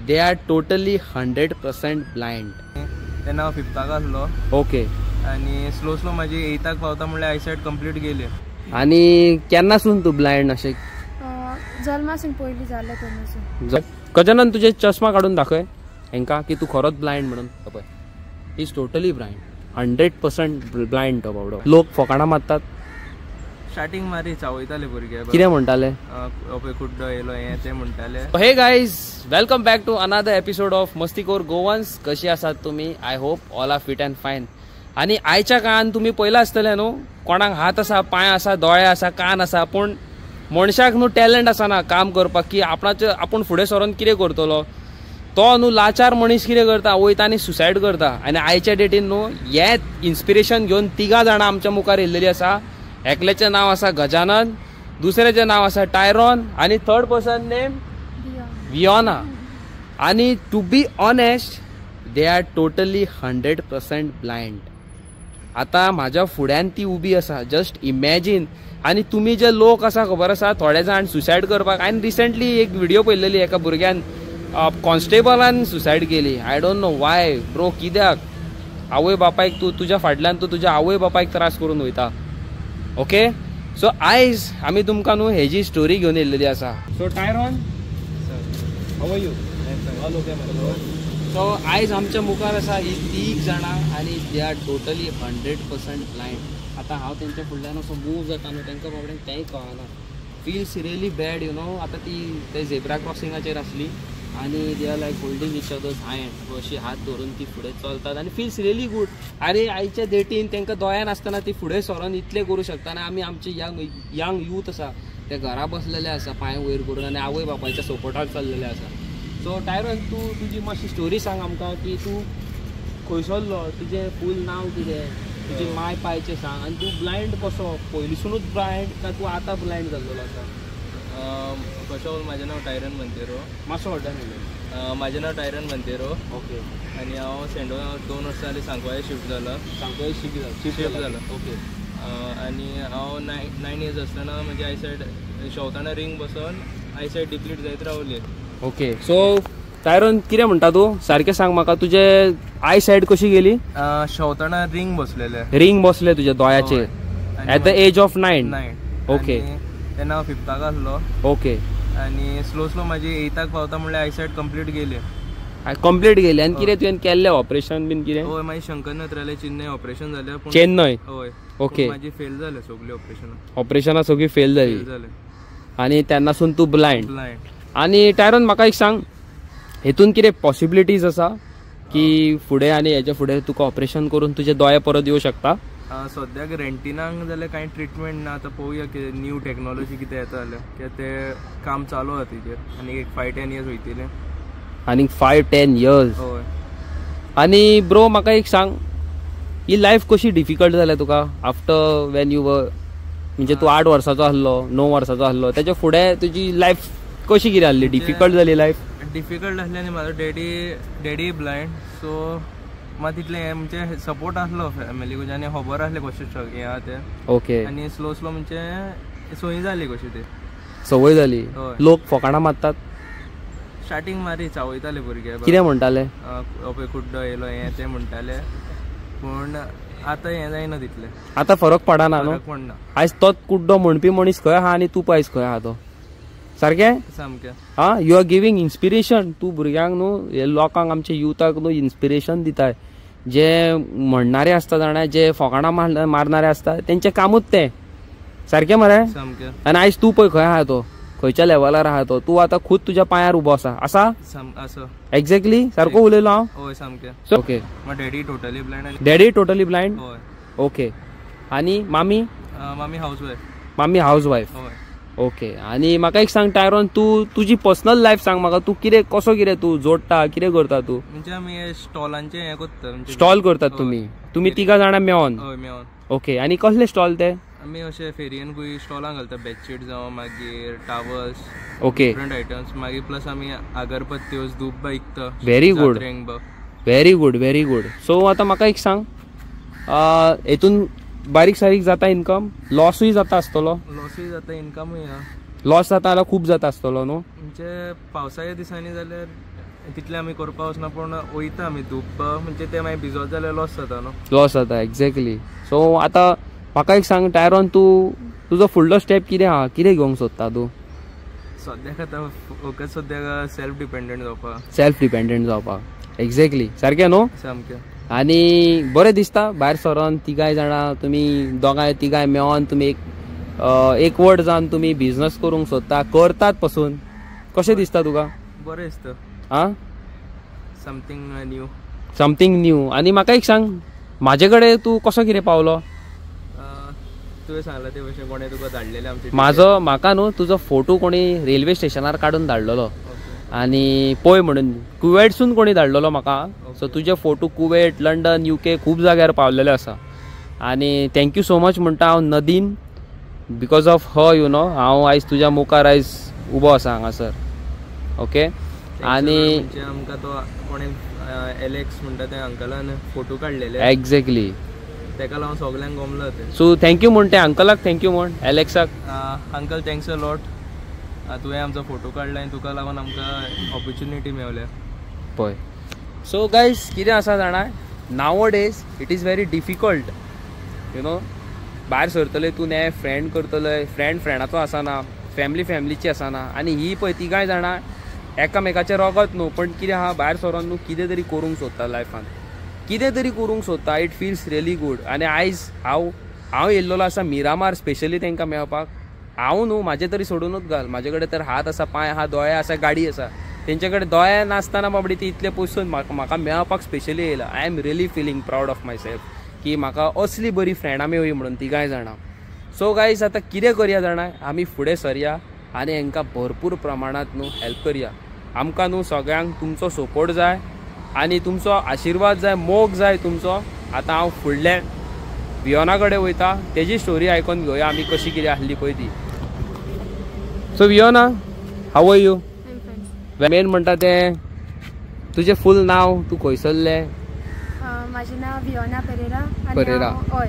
They are totally 100% blind. तेन्ना हांव 5th आसलो. ओके. आणि स्लो स्लो माझी 8th पावता म्हणल्यार आयसायट कंप्लीट गेली. आणि केन्नासून तू ब्लाइंड अशें? जल्मासून पयलीं जालें तेन्नासून. गजानन तुझे चश्मा काढून दाखय हेंका की तू खरोच ब्लाइंड म्हणून. पळय he is totally blind, 100% blind तो बावडो. लोक फकाणां मारतात. स्टार्टिंग मारी चावयताले भुरगे. कितें म्हणटाले? पळय कुड्डो येयलो हे ते म्हणटाले. Hey guys, welcome back to another episode of मस्तीखोर गोवन्स. कशी आसात तुम्ही? I hope all are fit and fine. आणि आयच्या काळान तुम्ही पयला आसतले न्हू, कोणाक हात आसा, पांय आसा, दोळे आसा, कान आसा, पूण मनशाक न्हू टॅलंट आसना काम करपाक की आपूण फुडें सरून कितें करतलो. तो न्हू लाचार मनीस कितें करता, वयता आनी सुसायड करता. आनी आयच्या डेटीन न्हू हें इन्स्पिरेशन घेवन 3 जाणां आमच्या मुखार येयल्लेलीं आसा. एकल्याचें नांव आसा गजानन, दुसऱ्याचें नांव आसा टायरॉन, आनी थर्ड पर्सन नेम वियोना. आनी to be honest they are totally 100% blind. आता म्हाज्या फुड्यान ती उबी आसा, जस्ट इमॅजीन. आनी तुमी जे लोक आसा खबर आसा, थोडे जाण सुसायड करपाक. हांवें रिसंटली एक व्हिडिओ पळयलेली, एका भुरग्यान कॉन्स्टेबलान सुसायड केली. I don't know Y bro. कित्याक? आवय बापायक तू तुज्या फाटल्यान तू तुज्या आवय बापायक त्रास करून वयता. ओके, सो आयज आमी तुमकां न्हू हेजी स्टोरी घेवन येयल्लेली आसा. So Tyrone, how are you? So आयज आमच्या मुखार आसा ही 3 जाणां आनी दे आर टोटली 100% ब्लाइंड. आता हांव तेंच्या फुडल्यान असो मूव जाता न्हू, तांकां बाबड्यांक तेंय कळना. Feels really bad, you know. आता ती ते झेब्रा क्रॉसिंगाचेर आसली आनी they are like holding each others hand, अशी हात धरून ती फुडें चलतात आनी फील्स रियली गूड. अरे आयच्या डेटीन तांकां दोळ्यान आसतना ती फुडें सरून इतलें करूं शकता. आनी आमी आमचे यंग यूथ आसा ते घरा बसलेले आसा पांय वयर करून आनी आवय बापायच्या सपोर्टाक चल्लेले आसा. सो टायरॉन, तूं तुजी मातशी स्टोरी सांग आमकां की तूं खंयसरलो, तुजें फूल नांव कितें, तुजे माय पायचें सांग. आनी तूं ब्लाइंड कसो, पयलींसूनच ब्लाइंड काय तूं आतां ब्लाइंड जाल्लो आसा? फर्स्ट ऑफ ऑल म्हजें नांव टायरन मंतेरो. मातसो व्हडल्यान उलय. म्हजें नांव टायरन मंतेरो. ओके. आनी हांव सेंडो 2 वर्सां जालीं सांकवाळे शिफ्ट जाला. सांकवाळे शिफ्ट जाला. ओके. आनी हांव 9 इयर्स आसतना म्हजी आयसायट शेवताना रिंग बसोन आयसायट डिप्लीट जायत रावली. ओके. सो टायरॉन, कितें म्हणटा तूं? सारकें सांग म्हाका, तुजे आय सायड कशी गेली? शेवताना रिंग बसलेले. रिंग बसले तुज्या दोळ्याचेर at the age of 9? Okay. तेन्ना हांव 5th आसलो. ओके. आनी स्लो स्लो म्हाजी 8th पावता म्हणल्यार आयसायट कंप्लीट गेली. कंप्लीट गेली. आनी कितें तुवें केल्लें ऑपरेशन बीन कितें? हय, मागीर शंकर नत्र्यालय चेन्नई ऑपरेशन जालें. चेन्नई? हय. ओके. म्हाजी फेल जालें सगळीं ऑपरेशनां सगळीं फेल जाली आनी तेन्नासून तूं ब्लाइंड. आनी टायरॉन, म्हाका एक सांग, हेतून कितें पॉसिबिलिटीज आसा की फुडें आनी हेच्या फुडें तुका ऑपरेशन करून तुजे दोळे परत येवं शकता? सद्याक रेंटिनाक जाल्यार कांय ट्रिटमेंट ना. आतां पळोवया की न्यू टॅक्नॉलॉजी कितें येता जाल्यार, कित्याक तें काम चालू आसा तेजेर. आनी एक 5-10 इयर्स वयतले. आनी 5-10 इयर्स? हय. आनी ब्रो, म्हाका एक सांग, ही लायफ कशी डिफिकल्ट जाल्या तुका आफ्टर वेन यू वर, म्हणजे तूं 8 वर्साचो आसलो, 9 वर्साचो आसलो, तेच्या फुडें तुजी लायफ कशी कितें आसली? डिफिकल्ट जाली लायफ? डिफिकल्ट आसली आनी म्हाजो डॅडी ब्लाइंड. सो म्हाका तितलें म्हणजे सपोर्ट आसलो फॅमिली कडच्यान आनी खबर आसलें कशें हें आहा तें. ओके. आनी स्लो स्लो म्हणजे संवय जाली कशी ती. संवय जाली. लोक फकाणां मारतात. स्टार्टिंग मारी चावयताले भुरगे. कितें म्हणटाले? पळय कुड्डो येयलो हे ते म्हणटाले. पूण आतां हें जायना तितलें. आतां फरक पडना न्हू? पडना. आयज तोच कुड्डो म्हणपी मनीस खंय आहा आनी तूं पयस खंय आहा तो. सारकें? सामकें. हा, यू आर गिवींग इन्स्पिरेशन. तूं भुरग्यांक न्हू, हे लोकांक, आमच्या युथाक न्हू इन्स्पिरेशन दिताय. जे म्हणणारे आसता जाणा, जे फकाणां मारणारे आसता, तेंचें कामूच तें. सारकें मरे? सामकें. आनी आयज तूं पळय खंय आहा तो, खंयच्या लेवलार आहा तो. तूं आतां खुद तुज्या पांयार उबो आसा? एक्झॅक्टली सारको उलयलो हांव? हय, सामकें. Okay. Daddy totally blind. Daddy totally blind? हय. ओके. आनी मामी? मामी हाऊसवाईफ. मामी हाऊसवाईफ. हय. ओके. आनी म्हाका एक सांग टायरॉन, तूं तुजी पर्सनल लायफ सांग म्हाका. तूं कितें, कसो कितें तूं जोडटा, कितें करता तूं? म्हणजे आमी स्टॉलांचें हें करता. स्टॉल करतात तुमी? 3 जाणां मेळोन? हय, मेळोन. ओके. आनी कसले स्टॉल ते? आमी अशे फेरयेन स्टॉलां घालता. बेडशीट जावं, मागीर टावल्स. ओके. Different items. मागीर प्लस आमी अगरबत्त्यो, धूप विकता. Very good, very good, very good. So आतां म्हाका एक सांग, हेतून बारीक सारीक जाता इनकम? लॉसूय जाता आसतलो? लॉसूय जाता, इनकमूय आहा. लॉस जाता जाल्यार खूब जाता आसतलो न्हू? म्हणजे पावसाच्या दिसांनी जाल्यार तितले आमी करपा वचना पूण वयता आमी धूप म्हणजे ते मागीर भिजत जाल्यार लॉस जाता न्हू. लॉस जाता एक्झॅक्टली. सो आता म्हाका एक सांग टायरॉन, तुजो फुडलो स्टेप कितें आहा, कितें घेवंक सोदता तूं? सद्याक आतां फकत सद्याक सेल्फ डिपेंडंट जावपाक. एक्झॅक्टली सारकें न्हू सामकें. आनी बरें दिसता भायर सरोन तिगाय जाणां तुमी दोगांय तिगाय मेळोन तुमी एक वट जावन तुमी बिझनस करूंक सोदता, करतात पासून कशें दिसता तुका? बरें दिसता. आं समथींग न्यू. आनी म्हाका एक सांग, म्हाजे कडेन तूं कसो कितें पावलो? तुवें सांगला ते भशेन कोणें तुका धाडलेले आमचे म्हाका न्हू तुजो फोटो कोणी रेल्वे स्टेशनार काडून धाडलेलो आनी पळय म्हणून कुवेटसून कोणी धाडलेलो म्हाका. सो तुजे फोटो कुवेट, लंडन, UK खूब जाग्यार पावलेले आसा. आनी थँक्यू सो मच म्हणटा हांव नदीन. Because of her you know हांव आयज तुज्या मुखार आयज उबो आसा हांगासर. ओके. आनी आमकां तो कोणें एलेक्स म्हणटा त्या अंकलान फोटो काडलेले. एक्झॅक्टली. तेका लागून सगल्यांक गमला ते. सो थँक्यू म्हण ते अंकलाक थँक्यू म्हण, एलेक्साक. Uncle thanks a lot. तुवें आमचो फोटो काडला आनी तुका लागून आमकां ऑपॉर्च्युनिटी मेवल्या पळय. सो गायज कितें आसा जाणा, now days it is very difficult you know. भायर सरतले तूं ने फ्रेंड करतले, फ्रेंडाचो आसना, फॅमिलीची आसना. आनी ही पळय तिगाय जाणां एकामेकाचेर रगत न्हू, पण कितें आहा भायर सरोन न्हू कितें तरी करूंक सोदता लायफान, कितें तरी करूंक सोदता. It feels really good. आनी आयज हांव येयल्लो आसा मिरामार स्पेशली तांकां मेळपाक. हांव न्हू म्हाजे तरी सोडूनच घाल, म्हाजे कडेन तर हात आसा, पांय आहा, दोळे आसा, गाडी आसा. तेंचे कडेन दोळे नासतना बाबडी ती इतले पयसून म्हाका मेळपाक स्पेशली येयला. I am really feeling proud of myself की म्हाका असली बरी फ्रेंडां मेळ्ळी म्हणून तिगाय जाणां. सो गायज आतां कितें करया जाणा, आमी फुडें सरया आनी हांकां भरपूर प्रमाणांत न्हू हेल्प करया. आमकां न्हू सगळ्यांक तुमचो सपोर्ट जाय आनी तुमचो आशिर्वाद जाय, मोग जाय तुमचो. आतां हांव फुडले वियोना कडेन वयता, तेजी स्टोरी आयकून घेवया आमी कशी कितें आसली पळय ती. So Viona, how are you? मेन म्हणटा तें तुजें फूल नांव, तूं खंयसरलें? माझे नाव वियोना पेरेरा. हय.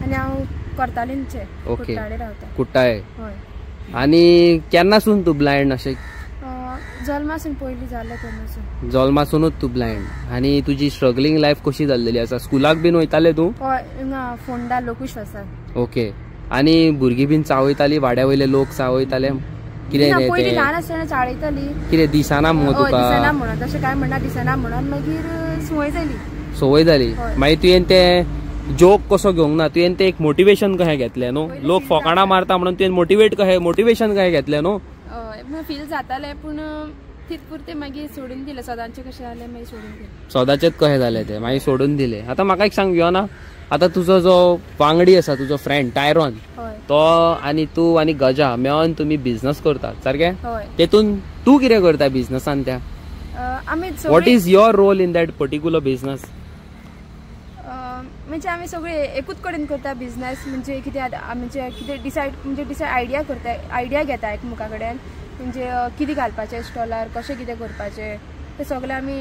आनी हांव कोर्तालीनचे. ओके. रावता कुट्टाळे. हय. आनी केन्नासून तूं ब्लायंड अशें? जल्मासून पयलीं जाल्लें तेन्नासून. जल्मासूनच तूं ब्लायंड. आनी तुजी स्ट्रगलिंग लायफ कशी जाल्लेली आसा? स्कुलाक बीन वयतालें तूं? हय, हिंगा फोंडा लोकविश्वासाक. ओके. आनी भुरगीं बीन चावयतालीं, वाड्या वयले लोक चावयताले? कितें पयलीं ल्हान आसतना चाळयतालीं. कितें दिसना म्हणून तुका? दिसना म्हणून, तशें काय म्हणना, दिसना म्हणून मागीर संवय जाली. मागीर तुवें तें जोक कसो घेवंक ना, तुवें तें एक मोटिवेशन कशें घेतलें न्हू? लोक फकाणां मारता म्हणून तुवें मोटिवेशन कशें घेतलें न्हू? फील जातालें पूण तितपुरतें मागीर सोडून दिलें. सदांचें कशें जालें मागीर सोडून दिलें. सदांचेंच कशें जालें तें मागीर सोडून दिलें. आतां म्हाका एक सांग वियोना, आतां तुजो जो वांगडी आसा, तुजो फ्रेंड टायरॉन, तो आनी तूं आनी गजा मेळोन तुमी बिझनस करतात, सारकें? तेतून तूं कितें करता बिझनसान त्या? What is your role in that particular business? म्हणजे आमी सगळे एकूच कडेन करता बिझनस. म्हणजे कितें डिसायड आयडिया घेता एकमुखा कडेन. म्हणजे कितें घालपाचें स्टॉलार, कशें कितें करपाचें तें सगळें आमी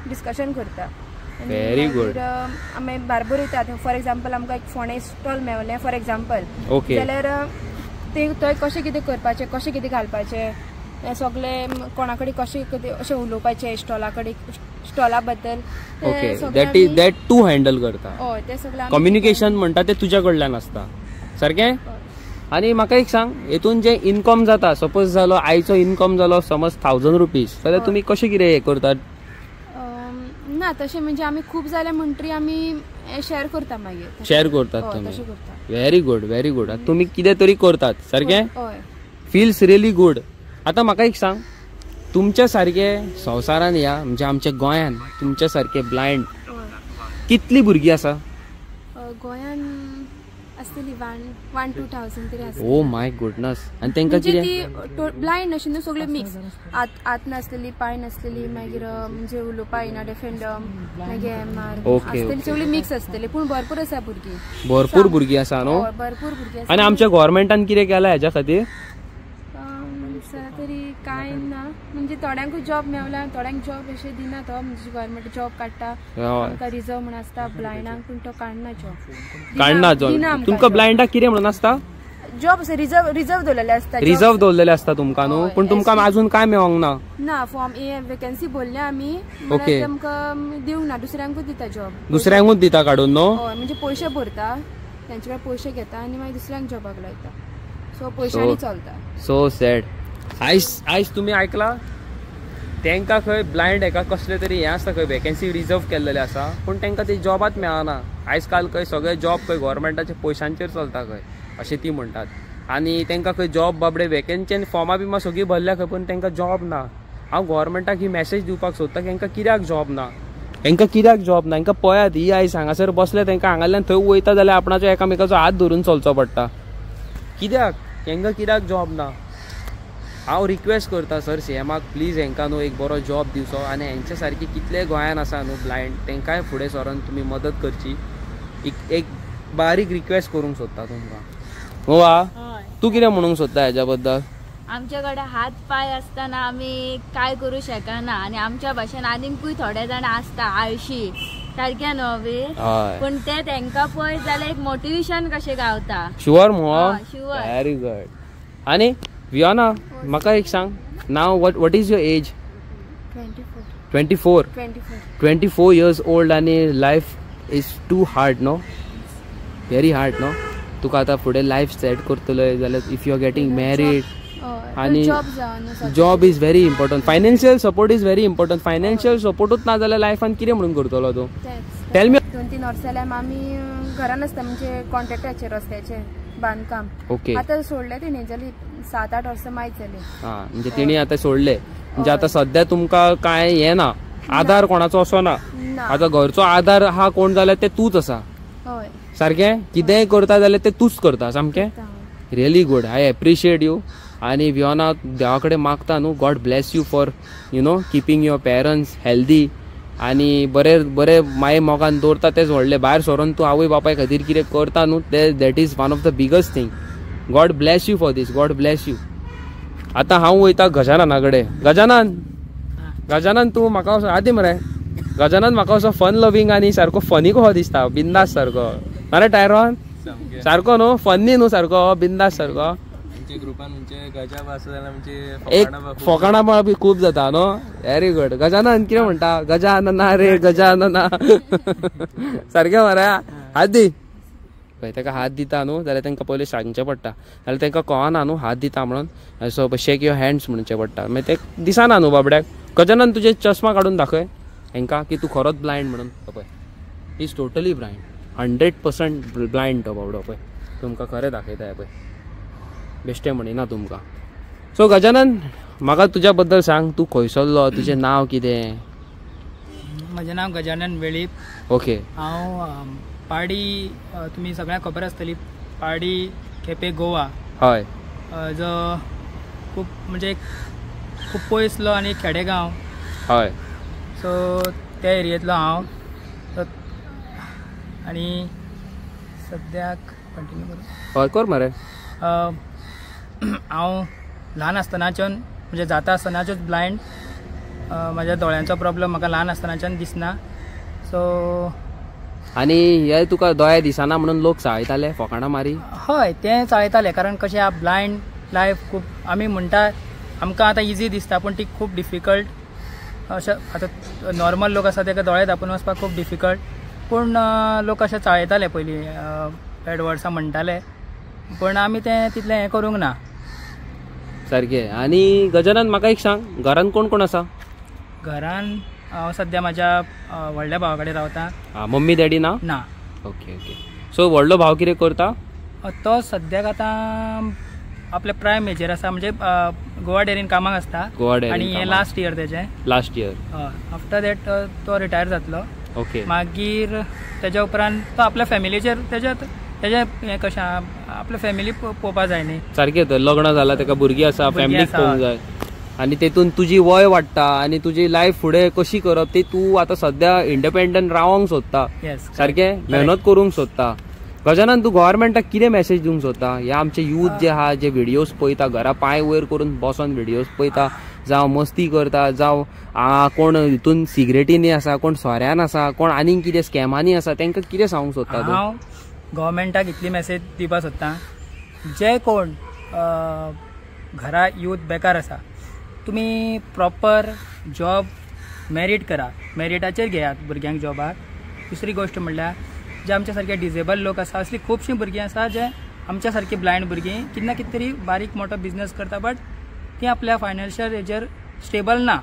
डिस्कशन करता. Very good. आमी बार्बर वयता. फॉर एक्झाम्पल आमकां एक फोंडे स्टॉल मेळ्ळें फॉर एक्झाम्पल, जाल्यार थंय कशें कितें करपाचें, कशें कितें घालपाचें, हें सगळें कोणा कडेन कशें कितें अशें उलोवपाचें स्टॉला बद्दल. दॅट तूं हँडल करता. हय, तें सगळें कम्युनिकेशन म्हणटा तें तुज्या कडल्यान आसता, सारकें? आनी म्हाका एक सांग, हेतून जे इनकम जाता, सपोज जालो आयचो इनकम जालो समज 1000 रुपीज, जाल्यार तुमी कशें कितें हें करतात? ना तशें म्हणजे आमी खूब जाले म्हणटरी आमी शेअर करता. मागीर शेअर करतात तुमी. Very good, very good. तुमी कितें तरी करतात, सारकें? Feels really good. आतां म्हाका एक सांग, तुमच्या सारके संवसारान या म्हणजे आमच्या गोंयान तुमच्या सारके ब्लायंड कितली भुरगीं आसा? गोंयान आसतली 1-2,000 तरी आसतली. Oh my गुडनस. आनी तांकां कितें ब्लायंड अशी न्हू, सगळे मिक्स. हात नासलेली, पांय नासलेली, मागीर म्हणजे उलोवपा येना, डेफेंडम, मागीर MR आसतली, सगळी मिक्स आसतली. पूण भरपूर आसा भुरगीं. भरपूर भुरगीं आसा न्हू? भरपूर भुरगीं आसा. आनी आमच्या गव्हर्मेंटान कितें केलां हेच्या खातीर? तरी कांय ना. म्हणजे थोड्यांकूय जॉब मेवला, थोड्यांक जॉब अशें दिना तो. म्हणजे गव्हर्मेंट जॉब काडटा, आमकां रिझर्व म्हणून आसता ब्लायंडांक, पूण तो काडना जॉब. तुमकां ब्लायंडाक कितें म्हणून आसता? जॉब रिझर्व दवरलेले असता. रिझर्व दवरलेले असता तुमकां न्हू, पण तुमकां अजून काय मेळोंक ना? ना, फॉर्म वेकन्सी भरल्या आमी, ओके, तुमकां दिवंक ना, दुसऱ्यांकूच दिता जॉब. दुसऱ्यांकूच दिता काढून न्हू? म्हणजे पयशे भरता, त्यांचे कडेन पयशे घेता आनी मागीर दुसऱ्यांक जॉबाक लायता. सो पयशांनी चलता. So sad. आयज तुम्ही ऐकला, तांकां खंय ब्लायंड हेका कसले तरी हें आसता, खंय वेकन्सी रिझर्व केल्लेले आसा, पूण तांकां ती जॉबात मेळना. आयज काल खंय सगळे जॉब खंय गव्हर्मेंटाच्या पयशांचेर चलता खंय, अशें ती म्हणटात. आनी तांकां खंय जॉब बाबडे वेकन्सी फॉर्मां बिमा सगळीं भरल्या खंय, पूण तांकां जॉब ना. हांव गव्हर्मेंटाक ही मॅसेज दिवपाक सोदता, तांकां कित्याक जॉब ना, तांकां कित्याक जॉब ना. तांकां पळयात, ही आयज हांगासर बसले, तांकां हांगाल्यान थंय वयता जाल्यार आपणाचो एकामेकाचो हात धरून चलचो पडटा. कित्याक तांकां कित्याक जॉब ना? हांव रिक्वेस्ट करता सर सीएमाक, प्लीज हांकां न्हू एक बरो जॉब दिवचो, आनी हांचे सारकी कितले गोंयान आसा न्हू ब्लायंड, तांकांय फुडें सरून तुमी मदत करची. एक बारीक रिक्वेस्ट करूंक सोदता तुमकां. वा, तू कितें म्हणूंक सोदता हेच्या बद्दल? आमच्या कडेन हात पाय आसतना आमी काय करूं शकना, आनी आमच्या भाशेन आनीकूय थोडे जाण आसता आळशी, सारखे न्हू, पण ते तांकां पळयत जाल्यार एक मोटिवेशन कशें गावता. शुअर मुवा, शुअर, व्हेरी गुड. आनी वियोना, म्हाका एक सांग, नाव what is your age? 24. 24 years old, आणि life is too hard no, very hard no. तुका आतां फुडें लायफ सेट करतलो जाल्यार if you are getting married, आणि job is very important, financial support is very important. Financial सपोर्टूच ना जाल्यार लायफान कितें म्हणून करतलो तूं? Tell me. 2-3 वर्सां जाल्यार आमी घरान आसता, म्हणजे कॉन्ट्रॅक्टाचेर रस्त्याचे बांदकाम. ओके, आतां सोडले तेणी, जाली 7-8 वर्सां माहीत जाली. म्हणजे तेणी आतां सोडले, म्हणजे आतां सध्या तुमकां काय हें ना, आधार कोणाचो असो ना. आतां घरचो आधार हा कोण जाल्यार ते तूच आसा. सारकें, कितेंय करता जाल्यार ते तूच करता. सामकें really good. I appreciate you. आनी वियोना, देवा कडेन मागता न्हू, God bless you for keeping your parents healthy, आनी बरे माये मोगान दवरता तेच व्हडले. भायर सरून तूं आवय बापाय खातीर कितें करता न्हू, that is one of the biggest thing. God bless you for this, God bless you. आतां हांव वयता गजानना कडेन. गजानन तूं म्हाका असो आदी मरे. गजानन म्हाका असो फन लविंग आनी सारको फनी कसो दिसता, बिंदास सारको. अरे टायरॉन सारको न्हू, फनी न्हू सारको, बिंदास सारको. एक फोकाणा बी खूब जाता न्हू. Very good. गजानन कितें म्हणटा? गजानना रे गजानना. सारकें मरे. हात दी. ताका हात दिता न्हू जाल्यार तांकां पयलीं सांगचें पडटा, जाल्यार तांकां कळना न्हू हात दिता म्हणून. सो शेक युअर हँड्स म्हणचें पडटा, मागीर ते दिसना न्हू बाबड्याक. गजानन तुजे चश्मा काडून दाखय हांकां की तूं खरोच ब्लायंड म्हणून. पळय, इज टोटली ब्लायंड, 100% ब्लायंड तो बाबडो. पळय तुमकां खरें दाखयता पळय, बेश्टें म्हणिना तुमकां. सो गजानन, म्हाका तुज्या बद्दल सांग, तूं खंयसरलो, तुजें नांव कितें? म्हजें नांव गजानन वेळीप. ओके. हांव पाडी, तुमी सगळ्यांक खबर आसतली, पाडी केपें गोवा. हय. जो खूब म्हणजे खूब पयसलो आनी खेडेगांव. हय. सो त्या एरियेंतलो हांव. आनी सद्याक कंटिन्यू करूं? हय कर मरे. हांव ल्हान आसतनाच्यान, म्हणजे जाता आसतनाच्योच ब्लायंड. म्हाज्या दोळ्यांचो प्रॉब्लम म्हाका ल्हान आसतनाच्यान दिसना. सो आनी हे तुका दोळे दिसना म्हणून लोक चाळयताले, फोकाणां मारी? हय, ते चाळयताले, कारण कशें हा ब्लायंड लायफ खूब, आमी म्हणटा आमकां आतां इजी दिसता, पूण ती खूब डिफिकल्ट. अशें आतां नॉर्मल लोक आसा ताका दोळे धांपून वचपाक खूब डिफिकल्ट, पूण लोक अशें चाळयताले पयलीं, बॅड वर्ड्सां म्हणटाले, पण आमी तें तितलें हें करूंक ना. सारकें. आनी गजानन, म्हाका एक सांग, घरान कोण कोण आसा? घरान हांव सद्या म्हाज्या व्हडल्या भावा कडेन रावता. मम्मी डॅडी ना? ना. Okay okay. सो व्हडलो भाव कितें करता? तो सद्याक आतां आपले प्रायम मेजर आसा, म्हणजे गोवा डेरीन कामाक आसता. आनी हें लास्ट इयर तेजें. Last year. आफ्टर दॅट तो रिटायर जातलो. ओके. मागीर तेज्या उपरांत तो आपल्या फॅमिलीचेर तेजें हें कशें आपल्या फॅमिली पळोवपा जाय न्ही. सारकें. तर लग्न जालां, ताका भुरगीं आसा, फॅमिलीक पळोवंक जाय, आनी तेतून तुजी वय वाडटा आनी तुजी लायफ फुडें कशी करप ती तूं आतां सद्या इंडिपेंडंट रावंक सोदता. सारकें, मेहनत करूंक सोदता. गजानन, तूं गव्हर्मेंटाक कितें मेसेज दिवंक सोदता? हे आमचे यूथ जे आहा, जे व्हिडियोज पळयता, घरा पांय वयर करून बसून व्हिडियोज पळयता, जावं मस्ती करता, जावं कोण हितून सिगरेटीनी आसा, कोण सोऱ्यान आसा, कोण आनीक कितें स्कॅमांनी आसा, तांकां कितें सांगूंक सोदता तूं? हांव गव्हर्मेंटाक इतली मेसेज दिवपाक सोदतां जे कोण घरा यूथ बेकार आसा तुमी प्रॉपर जॉब मेरीट करा, मेरिटाचेर घेयात भुरग्यांक जॉबाक. दुसरी गोष्ट म्हणल्यार जे आमच्या सारके डिजेबल लोक आसा असली खुबशीं भुरगीं आसा जे आमच्या सारकी ब्लायंड भुरगीं कितें ना कितें तरी बारीक मोठो बिझनेस करता बट ती आपल्या फायनान्शियल हेजेर स्टेबल ना,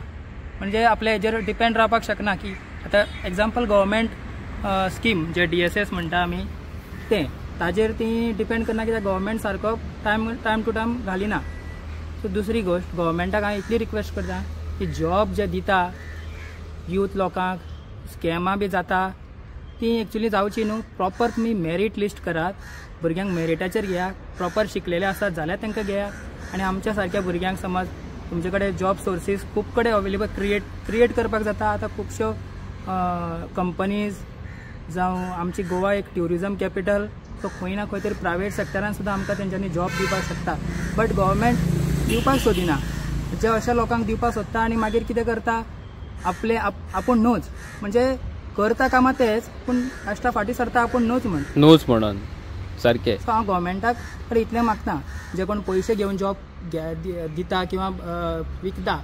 म्हणजे आपल्या हेजेर डिपेंड रावपाक शकना. की आतां एग्जाम्पल गव्हर्मेंट स्कीम जे DSS म्हणटा आमी तें ताजेर ती डिपेंड करना कित्याक गव्हर्मेंट सारको टायम टू टायम घालिना. सो दुसरी गोष्ट गव्हर्मेंटाक हांव इतली रिक्वेस्ट करता की जॉब जे दिता यूथ लोकांक स्कॅमां बी जाता ती एक्चुली जावची न्हू. प्रॉपर तुमी मेरीट लिस्ट करात, भुरग्यांक मेरिटाचेर घेयात, प्रॉपर शिकलेले आसात जाल्यार तांकां घेयात. आनी आमच्या सारक्या भुरग्यांक समज तुमचे कडेन जॉब सोर्सीस खूब कडेन अवेलेबल क्रिएट करपाक जाता. आतां खुबश्यो कंपनीज जावं आमची गोवा एक ट्युरिझम कॅपिटल, सो खंय ना खंय तरी प्रायवेट सेक्टरान सुद्दां आमकां तेंच्यांनी जॉब दिवपाक शकता. बट गव्हर्मेंट दिवपाक सोदिना. जे अशा लोकांक दिवपाक सोदता आनी मागीर कितें करता आपले आपूण नोच, म्हणजे करता कामां तेच पूण लास्टा फाटीं सरता आपूण नोच म्हणून सारकें. सो हांव गव्हर्मेंटाक कडेन इतलें मागता जे कोण पयशे घेवन जॉब दिता किंवा विकता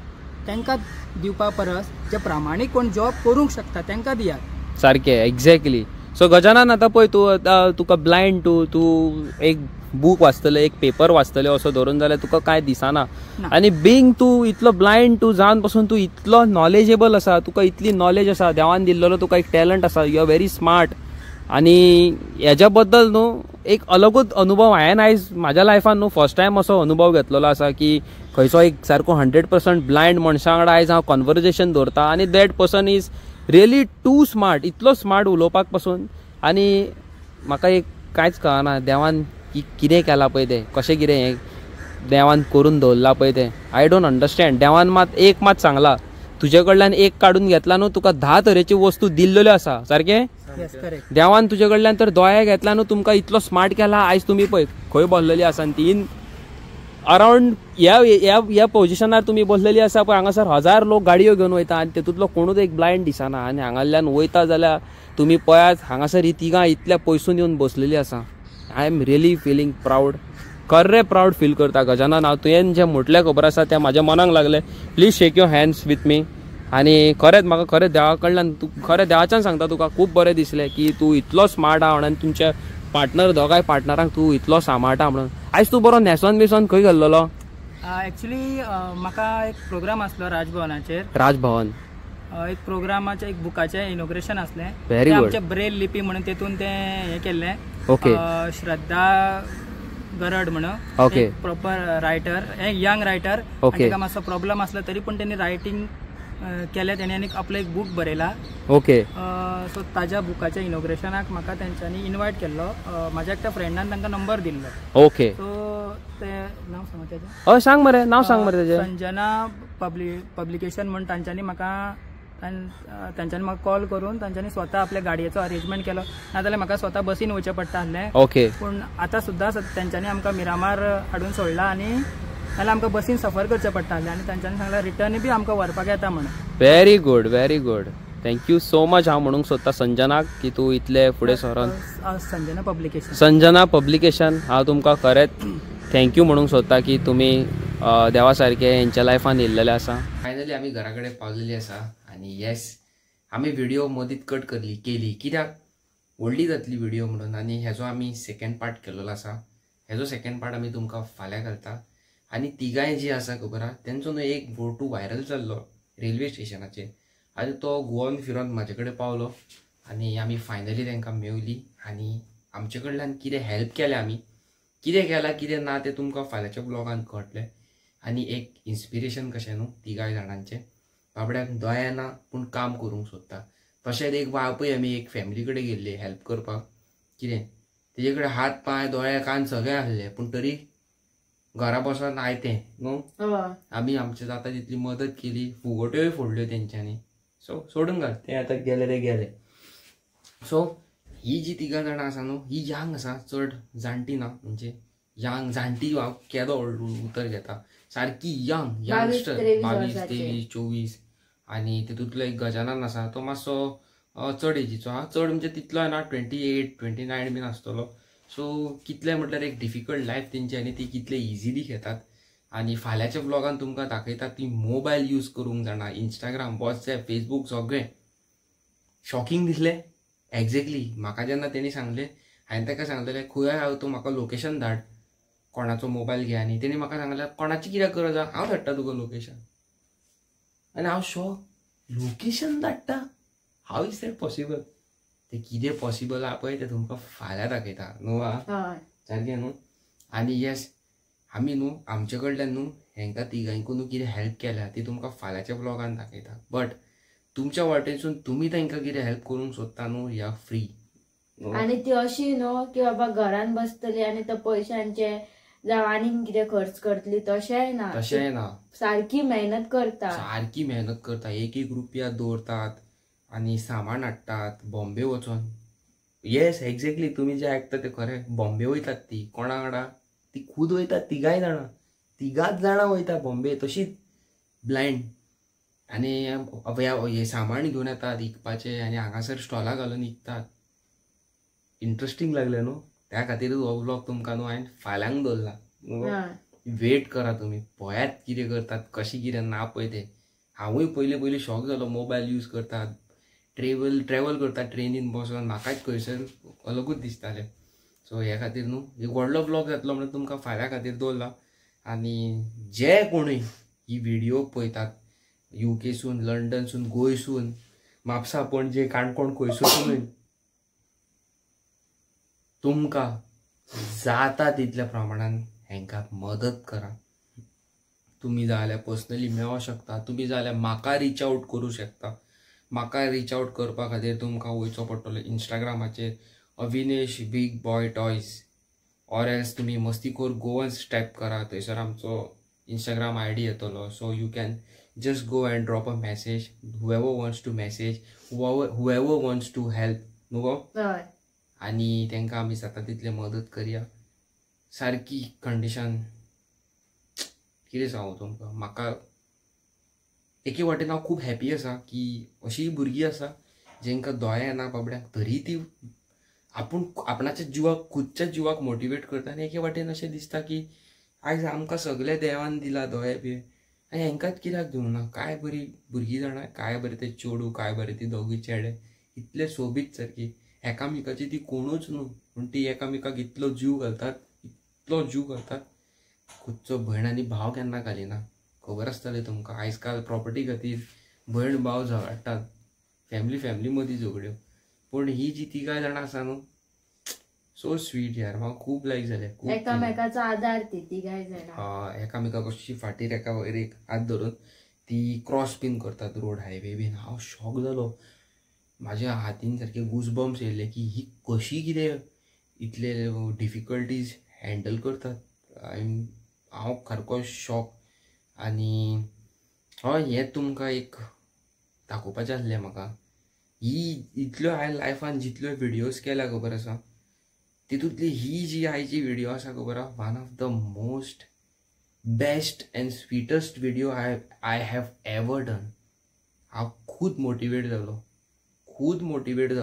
तांकां दिवपा परस जे प्रामाणीक कोण जॉब करूंक शकता तांकां दियात. सारकें, एक्झॅक्टली. सो गजानन आतां पळय तुका ब्लायंड तूं एक बूक वाचतले, एक पेपर वाचतले असो धरून जाल्यार तुका कांय दिसना. आनी बींग तूं इतलो ब्लायंड तूं जावन पासून तूं इतलो नॉलेजेबल आसा, तुका इतली नॉलेज आसा, देवान दिल्लो तुका एक टॅलंट आसा, यू आर व्हेरी स्मार्ट. आनी हेज्या बद्दल न्हू एक अलगूच अनुभव हांवें आयज म्हाज्या लायफान न्हू फर्स्ट टायम असो अनुभव घेतलेलो आसा की खंयचो एक सारको 100% ब्लायंड मनशा वांगडा आयज हांव कन्वर्जेशन दवरता आनी that person is really too smart, इतलो स्मार्ट उलोवपाक पासून. आनी म्हाका एक कांयच कळना देवान कितें केलां पळय तें, कशें कितें हें देवान करून दवरलां पळय तें, आय डोंट अंडरस्टँड. देवान मात सांगलां तुजे कडल्यान एक काडून घेतला न्हू तुका 10 तरेची वस्तू दिल्ल्यो आसा. सारकें? देवान तुजे कडल्यान तर दोळे घेतला न्हू तुमकां इतलो स्मार्ट केला. आयज तुमी पळय खंय बसलेली आसा आनी ती अरावंड ह्या पोजिशनार तुमी बसलेली आसा पळय, हांगासर 1000 लोक गाडयो घेवन वयता आनी तेतूंतलो कोणूच एक ब्लायंड दिसना. आनी हांगाल्यान वयता जाल्यार तुमी पळयात हांगासर ही तिगां इतल्या पयसून येवन बसलेली आसा. I am really feeling proud, खरें प्राऊड फील करता गजानन. हांव तुवें जें म्हटलें खबर आसा तें म्हाज्या मनाक लागलें. Please shake your hands with me. आनी खरेंच म्हाका खरें देवा कडल्यान खरें देवाच्यान सांगता तुका खूब बरें दिसलें की तूं इतलो स्मार्ट आहा म्हणून तुमच्या पार्टनर दोगांय पार्टनरांक तूं इतलो सांबाळटा म्हणून. आयज तूं बरो न्हेसोन बिसोन खंय गेल्लो? एक्चुली म्हाका एक प्रोग्राम आसलो राजभवनाचेर. राजभवन एक प्रोग्रामाचें एक बुकाचें इनॉग्रेशन आसलें. Very good. आमचें ब्रेल लिपी म्हणून तेतून तें हें केल्लें. ओके. श्रद्धा गरड म्हणून okay proper writer, young writer. Okay. ताका मातसो प्रॉब्लम आसलो तरी पूण तेणी रायटींग केलें, तेणी आनी आपलो एक बूक बरयला. ओके. सो ताज्या बुकाच्या इनॉग्रेशनाक म्हाका तेंच्यांनी इनवायट केल्लो. म्हाज्या एकट्या फ्रेंडान तांकां नंबर दिल्लो. ओके. सो तें नांव सांग तेजें. हय सांग मरे, नांव सांग मरे तेजें. संजना पब्लिकेशन म्हणून तांच्यांनी म्हाका कॉल करून तांच्यांनी स्वता आपल्या गाडयेचो अरेंजमेंट केलो. नाजाल्यार म्हाका स्वता बसीन वयचें पडटा आसलें. ओके. पूण आतां सुद्दां तेंच्यांनी आमकां मिरामार हाडून सोडला आनी नाल्यार आमकां बसीन सफर करचें पडटा आसलें आनी तांच्यांनी सांगलें रिटर्न बी आमकां व्हरपाक येता म्हणून. Very good, very good. Thank you so much. हांव म्हणूंक सोदता संजनाक की तूं इतले फुडें सरोन संजना पब्लिकेशन हांव तुमकां खरेंच थँक्यू म्हणूंक सोदता की तुमी देवा सारके हेंच्या लायफान येयल्लेले आसा. फायनली आमी घरा कडेन पावलेली आसा आनी येस आमी व्हिडिओ मदींच कट केली कित्याक व्हडली जातली व्हिडिओ म्हणून. आनी हेजो आमी सेकंड पार्ट केल्लो आसा. हेजो सेकंड पार्ट आमी तुमकां फाल्यां घालता. आनी तिगांय जी आसा खबर आहा तेंचो न्हू एक फोटो व्हायरल जाल्लो रेल्वे स्टेशनाचेर आनी तो गोवन फिरोन म्हाजे कडेन पावलो आनी आमी फायनली तांकां मेवली आनी आमचे कडल्यान कितें हेल्प केलें आमी, कितें केलां कितें ना तें तुमकां फाल्यांच्या ब्लॉगान कळटलें. आनी एक इन्स्पिरेशन कशें न्हू तिगांय जाणांचें. बाबड्याक दोळे ना पूण काम करूंक सोदता. तशेंच एक वापय आमी एक फॅमिली कडेन गेल्ले हेल्प करपाक. कितें तेजे कडेन हात पांय दोळे कान सगळें आसलें पूण तरी घरा बसोन आयतें न्हू आमी आमचे जाता तितली मदत केली. फुगोट्योय फोडल्यो तेंच्यांनी. सो सोडून घाल तें आतां गेले ते गेले. सो ही जी तिगां जाणां आसा न्हू ही यंग आसा, चड जाणटी ना. म्हणजे यंग जाणटी हांव केदो उतर घेता, सारकी यंग यंगस्टर 22, 23, 24. आनी तितूंतलो एक गजानन आसा तो मातसो चड एजीचो आहा. चड म्हणजे तितलो ना 28, 29 बीन आसतलो. सो कितले म्हटल्यार एक डिफिकल्ट लायफ तेंची आनी ती कितले इजिली घेतात. आनी फाल्यांच्या व्लॉगान तुमकां दाखयतात ती मोबायल यूज करूंक जाणा, इंस्टाग्राम, वॉट्सॅप, फेसबूक सगळें. शॉकिंग दिसलें एक्झॅक्टली. म्हाका जेन्ना तेणी सांगलें, हांवें ताका सांगलेलें खंय हांव तूं म्हाका लोकेशन धाड, कोणाचो मोबायल घे. आनी तेणी म्हाका सांगलें कोणाची कित्याक गरज आहा, हांव धाडटा तुका लोकेशन. आनी हांव शॉक, लोकेशन धाडटा, हाव इज दॅट पॉसिबल. ते कितें पॉसिबल आहा पळय तें तुमकां फाल्यां दाखयता न्हू. सारकें न्हू. आनी येस, आमी न्हू आमचे कडल्यान न्हू हेंकां तिगांयकूय न्हू कितें हेल्प केल्या ती तुमकां फाल्यांच्या ब्लॉगान दाखयता. बट तुमच्या वाटेनसून तुमी तांकां कितें हेल्प करूंक सोदता न्हू, या फ्री. आनी ती अशी न्हू की बाबा घरान बसतली आनी तो पयशांचे जावं आनीक कितें खर्च करतली, तशेंय ना. सारकी मेहनत करता. एक रुपया दवरतात आनी सामान हाडटात बॉम्बे वचोन. येस एक्झॅक्टली, तुमी जे आयकता ते खरें. बॉम्बे वयतात ती कोणा वांगडा, ती खूद वयतात, तिगाच जाणां वयता बॉम्बे तशीच ब्लायंड. आनी हे सामान घेवन येतात विकपाचें आनी हांगासर स्टॉलां घालून विकतात. इंट्रस्टींग लागलें न्हू. त्या खातीर हो व्लॉग तुमकां न्हू हांवें फाल्यांक दवरला. वेट करा तुमी, पळयात कितें करतात, कशें कितें ना पळय तें. हांवूय पयलीं शॉक जालो. मोबायल यूज करतात, ट्रॅव्हल करतात ट्रेनीन बसून, म्हाकाच खंयसर अलगूच दिसतालें. सो ह्या खातीर न्हू एक व्हडलो ब्लॉग जातलो म्हणून तुमकां फाल्यां खातीर दवरला. आनी जे कोणूय ही व्हिडिओ पळयतात युकेसून, लंडनसून, गोंयसून, म्हापसा, पणजे, काणकोण, खंयसूनय, तुमकां जाता तितल्या प्रमाणान हेंकां मदत करा. तुमी जाय जाल्यार पर्सनली मेळों शकता, तुमी जाय जाल्यार म्हाका रीच आउट करूं शकता. म्हाका रीच आउट करपा खातीर तुमकां वयचो पडटलो इंस्टाग्रामाचेर Avinesh big boy toys, or else तुमी मस्तीखोर गोवन्स टायप करा, थंयसर आमचो इंस्टाग्राम ID येतलो. So you can just go and drop a message, whoever wants to message, whoever wants to help न्हू गो. आनी तांकां आमी जाता तितले मदत करया. सारकी कंडिशन कितें सांगू तुमकां. म्हाका एके वाटेन हांव खूब हॅपी आसा की अशीं भुरगीं आसा जेंकां दोळे येना बाबड्यांक, तरी ती आपणाच्या जिवाक, खुदच्या जिवाक मोटिवेट करता. आनी एके वाटेन अशें दिसता की आयज आमकां सगळे देवान दिला दोळे बी, आनी हेंकांच कित्याक दिवंक ना. काय बरी भुरगीं जाणा, काय बरें ते चेडूं, काय बरें ती दोगूय चेडे, इतले सोबीत सारकी. एकामेकाची ती कोणूच न्हू, पूण ती एकामेकाक इतलो जीव घालतात. खुदचो भयण आनी भाव केन्ना घालिना. खबर आसतलें तुमकां, आयज काल प्रॉपर्टी खातीर भयण भाव झगडटात, फॅमिली मदीं झगड्यो. पूण ही जी तिगाय जाणां आसा न्हू, सो स्वीट यार. म्हाका खूब लायक जालें. एकामेकाचो आदार ती तिगाय जाणां. एकामेकाक अशी फाटीर एका वयर एक हात धरून ती क्रॉस बीन करतात रोड, हायवे बीन. हांव शॉक जालो. म्हाज्या हातीन सारके गूजबम्स येयले की ही कशी कितें इतले डिफिकल्टीज हँडल करतात. हांव सारको शॉक. आनी हय, हें तुमकां एक दाखोवपाचें आसलें म्हाका. ही इतल्यो हांवें लायफान जितल्यो व्हिडियोज केल्या खबर आसा, तितूंतली ही जी आयची व्हिडिओ आसा खबर आहा, one of the most best and sweetest video I have ever done. हांव खूद मोटिवेट जालो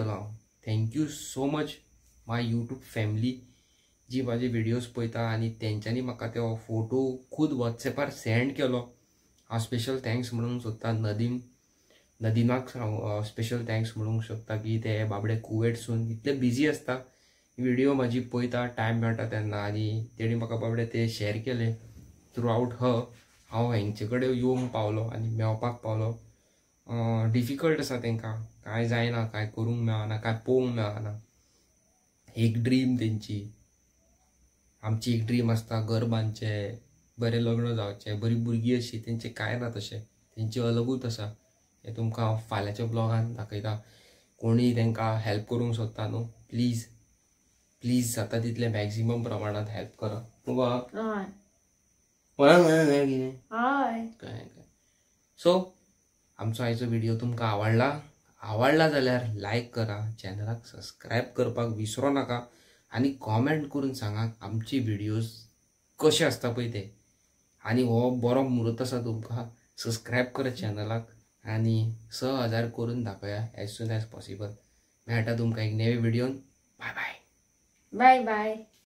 हांव. Thank you so much my YouTube family जी म्हाजे व्हिडियोज पळयता आनी तेंच्यांनी म्हाका तो फोटो खूद वॉट्सॅपार सेंड केलो. हांव स्पेशल थँक्स म्हणूंक सोदता. नदीमाक स्पेशल थँक्स म्हणूंक शकता की ते बाबडे कुवेटसून इतले बिजी आसता, व्हिडिओ म्हाजी पळयता टायम मेळटा तेन्ना, आनी तेणी म्हाका बाबडे ते शेअर केले थ्रू आउट हांव हेंचे कडेन येवंक पावलो आनी मेळपाक पावलो. डिफिकल्ट आसा तांकां, कांय जायना, कांय करूंक मेळना, कांय पळोवंक मेळना. एक ड्रीम तेंची, आमची एक ड्रीम आसता घर बांदचें, बरें लग्न जावचें, बरी भुरगीं अशी. तेंचें कांय ना तशें, तेंचें अलगूच आसा. हें तुमकां हांव फाल्यांच्या ब्लॉगान दाखयता. कोणीय तांकां हेल्प करूंक सोदता न्हू, प्लीज जाता तितले मॅक्झिमम प्रमाणांत हेल्प करा. सो आमचो आयचो व्हिडिओ तुमकां आवडला जाल्यार लायक करा, चॅनलाक सबस्क्रायब करपाक विसरो नाका, आनी कॉमेंट करून सांगा आमची व्हिडिओज कशे आसता पळय ते. आनी हो बरो मुहूर्त आसा तुमकां सबस्क्रायब करा चॅनलाक, आनी 6000 करून दाखया एज सून एज पॉसिबल. मेळटा तुमकां एक नवे व्हिडिओन. Bye bye. Bye bye.